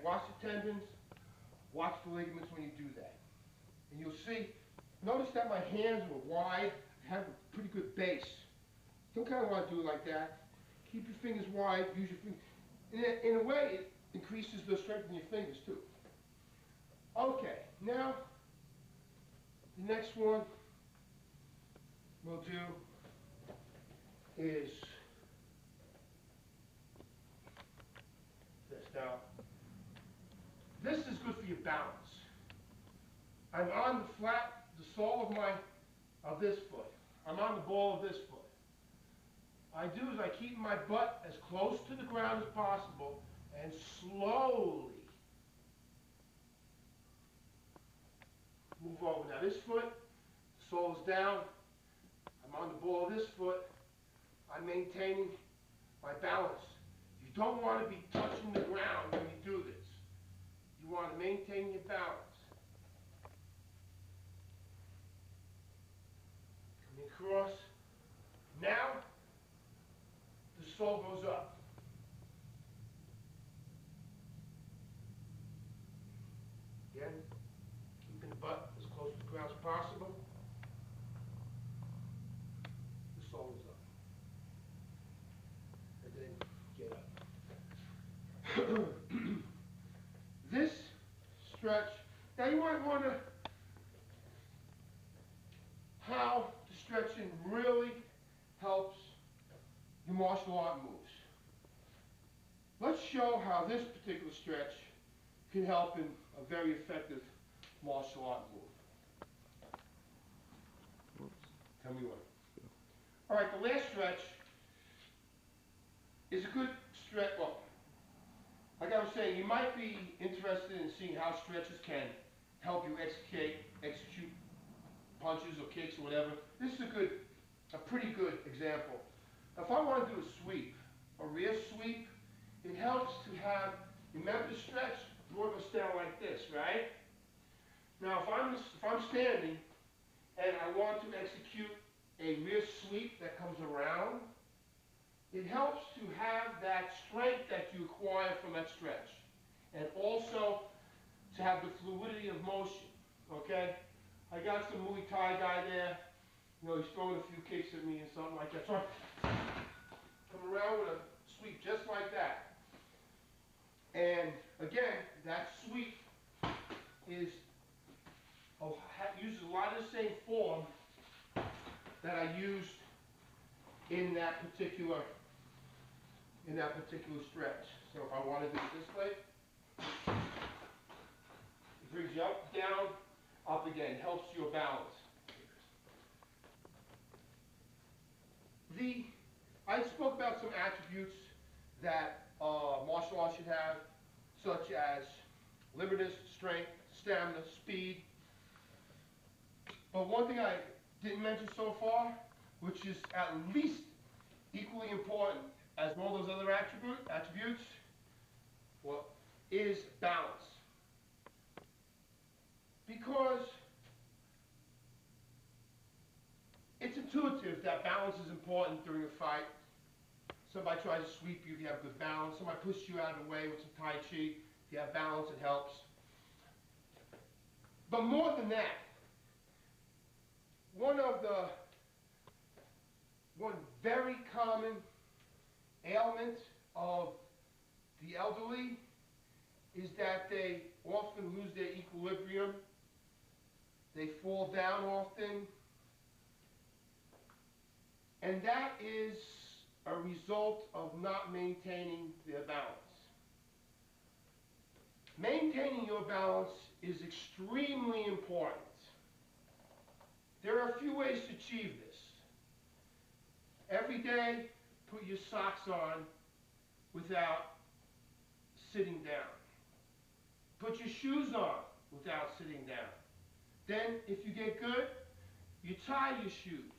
Watch the tendons, watch the ligaments when you do that. And you'll see, notice that my hands were wide, I have a pretty good base. Don't kind of want to do it like that. Keep your fingers wide, use your fingers. In a way, it increases the strength in your fingers too. Okay, now, the next one we'll do is this. Now, this is good for your balance. I'm on the sole of this foot. I'm on the ball of this foot. I do is I keep my butt as close to the ground as possible and slowly move over. Now this foot, the sole is down. I'm on the ball of this foot. I'm maintaining my balance. You don't want to be touching the ground when you do this. You want to maintain your balance. Coming across. Now, the sole goes up. Again, keeping the butt as close to the ground as possible. The sole is up. And then get up. This stretch, now you might wonder how the stretching really helps your martial art moves. Let's show how this particular stretch can help in a very effective martial art move. Tell me what. All right, the last stretch is a good stretch. Well, like I was saying, you might be interested in seeing how stretches can help you execute punches or kicks or whatever. This is a pretty good example. If I want to do a sweep, a rear sweep, it helps to have, remember the stretch, brought us down like this, right? Now if I'm standing and I want to execute a rear sweep that comes around, it helps to have that strength that you acquire from that stretch. And also to have the fluidity of motion, okay? I got some Muay Thai guy there, you know, he's throwing a few kicks at me and something like that. So I come around with a sweep just like that. And again, that sweep uses a lot of the same form that I used in that particular stretch. So if I want to do it this way, it brings you up, down, up again, helps your balance. I spoke about some attributes that martial arts should have, such as limberness, strength, stamina, speed. But one thing I didn't mention so far, which is at least equally important as all those other attributes, well, is balance. Because it's intuitive that balance is important during a fight. Somebody tries to sweep you if you have good balance. Somebody pushes you out of the way with some Tai Chi. If you have balance, it helps. But more than that, one very common ailment of the elderly is that they often lose their equilibrium. They fall down often. And that is a result of not maintaining their balance. Maintaining your balance is extremely important. There are a few ways to achieve this. Every day, put your socks on without sitting down. Put your shoes on without sitting down. Then, if you get good, you tie your shoes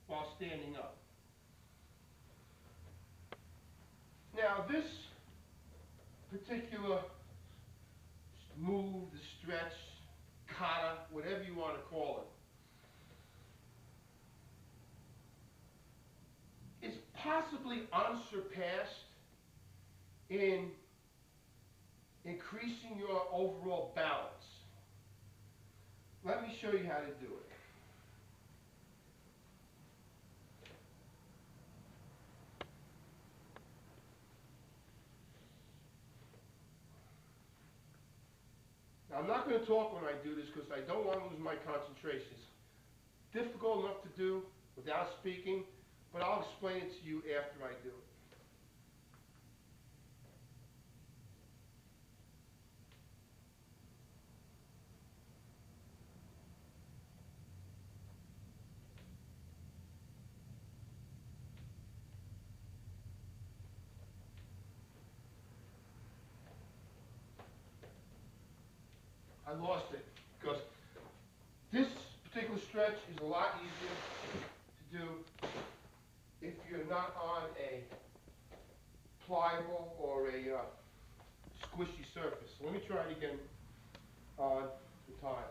while standing up. Now, this particular move, the stretch, kata, whatever you want to call it, is possibly unsurpassed in increasing your overall balance. Let me show you how to do it. Now, I'm not going to talk when I do this because I don't want to lose my concentration. It's difficult enough to do without speaking, but I'll explain it to you after I do it. I lost it because this particular stretch is a lot easier to do if you're not on a pliable or a squishy surface. So let me try it again on the tile.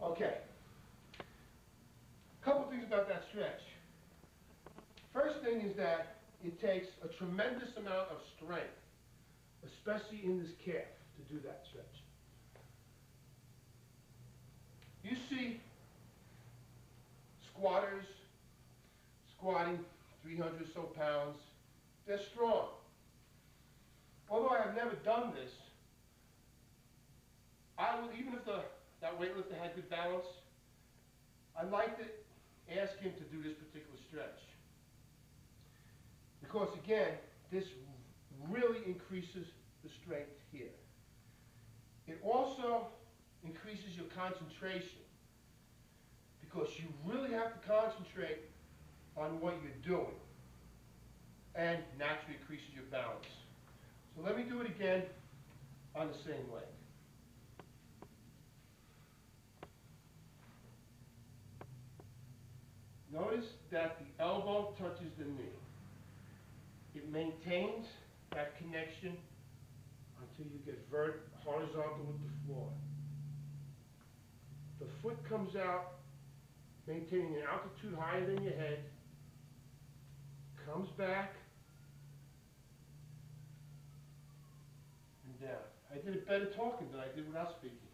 Okay. A couple things about that stretch. First thing is that it takes a tremendous amount of strength, especially in this calf, to do that stretch. You see squatters squatting 300 or so pounds. They're strong. Although I have never done this, I will, even if that weightlifter had good balance, I'd like to ask him to do this particular stretch. Because again, this really increases the strength here. It also increases your concentration because you really have to concentrate on what you're doing, and naturally increases your balance. So let me do it again on the same leg. Notice that the elbow touches the knee. It maintains that connection until you get horizontal with the floor. The foot comes out, maintaining an altitude higher than your head, comes back, and down. I did it better talking than I did without speaking.